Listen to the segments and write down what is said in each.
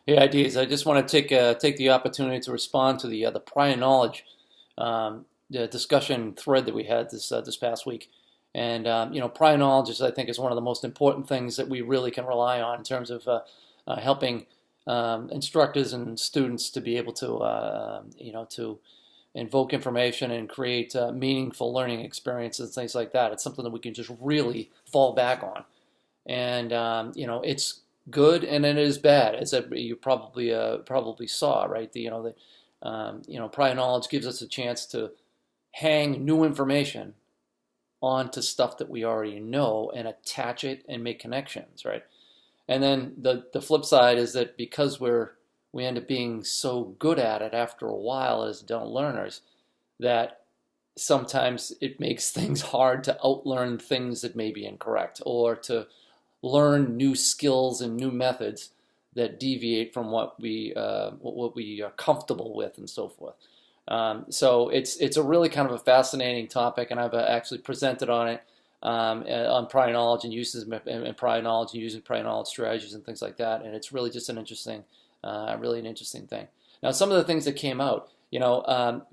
Hey, ideas. I just want to take the opportunity to respond to the prior knowledge the discussion thread that we had this past week. And prior knowledge is, I think, is one of the most important things that we really can rely on in terms of helping instructors and students to be able to to invoke information and create meaningful learning experiences, things like that. It's something that we can just really fall back on. And it's good and it is bad, as you probably saw, right? Prior knowledge gives us a chance to hang new information onto stuff that we already know and attach it and make connections, right? And then the flip side is that because we end up being so good at it after a while as adult learners, that sometimes it makes things hard to outlearn things that may be incorrect, or to learn new skills and new methods that deviate from what we are comfortable with and so forth. So it's a really kind of a fascinating topic, and I've actually presented on it on prior knowledge and uses and prior knowledge and using prior knowledge strategies and things like that. And it's really just really an interesting thing. Now, some of the things that came out, leaned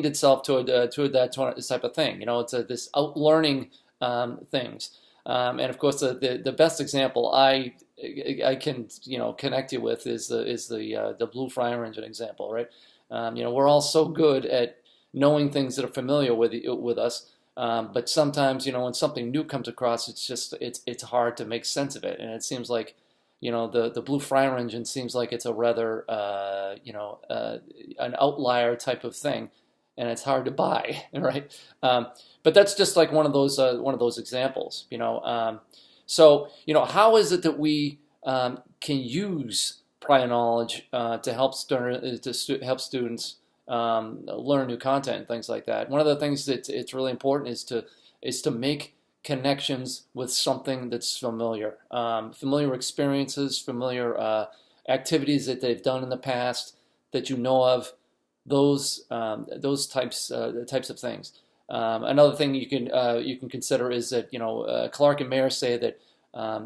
itself toward that type of thing. It's this outlearning things. And of course, the best example I can connect you with is the Blue Fire Engine example, right? We're all so good at knowing things that are familiar with us, but sometimes when something new comes across, it's hard to make sense of it, and it seems like the Blue Fire Engine seems like it's a rather an outlier type of thing, and it's hard to buy, right? But that's just like one of those examples, So how is it that we can use prior knowledge to help help students learn new content and things like that? One of the things that it's really important is to make connections with something that's familiar, familiar experiences, familiar activities that they've done in the past that you know of, those types of things. Another thing you can consider is that Clark and Mayer say that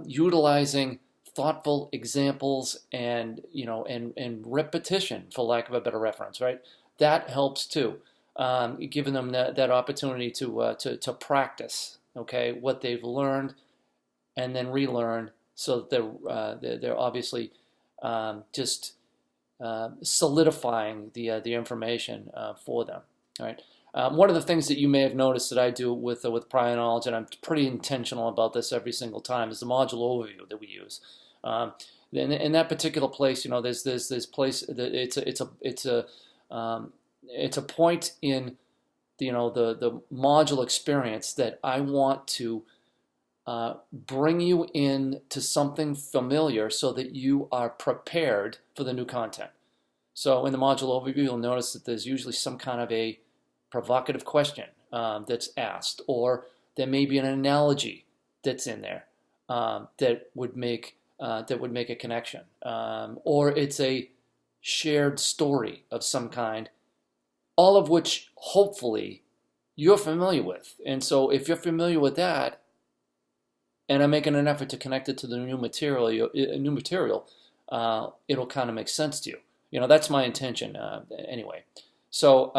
utilizing thoughtful examples and and repetition, for lack of a better reference, right? That helps too, giving them that opportunity to practice, okay, what they've learned, and then relearn, so that they're obviously just solidifying the information for them. All right. One of the things that you may have noticed that I do with prior knowledge, and I'm pretty intentional about this every single time, is the module overview that we use. In that particular place, there's this place that it's a point in the module experience that I want to bring you in to something familiar so that you are prepared for the new content. So in the module overview, you'll notice that there's usually some kind of a provocative question that's asked, or there may be an analogy that's in there that would make a connection, or it's a shared story of some kind, all of which hopefully you're familiar with. And so if you're familiar with that, and I'm making an effort to connect it to the new material, it'll kind of make sense to you. That's my intention anyway. So,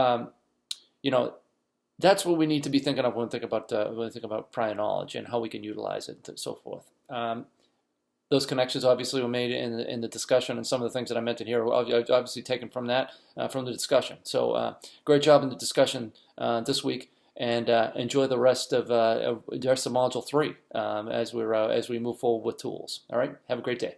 that's what we need to be thinking of when we think about prior knowledge and how we can utilize it and so forth. Those connections obviously were made in the discussion, and some of the things that I mentioned here are obviously taken from from the discussion. So great job in the discussion this week, and enjoy the rest of Module 3 as we move forward with tools. All right, have a great day.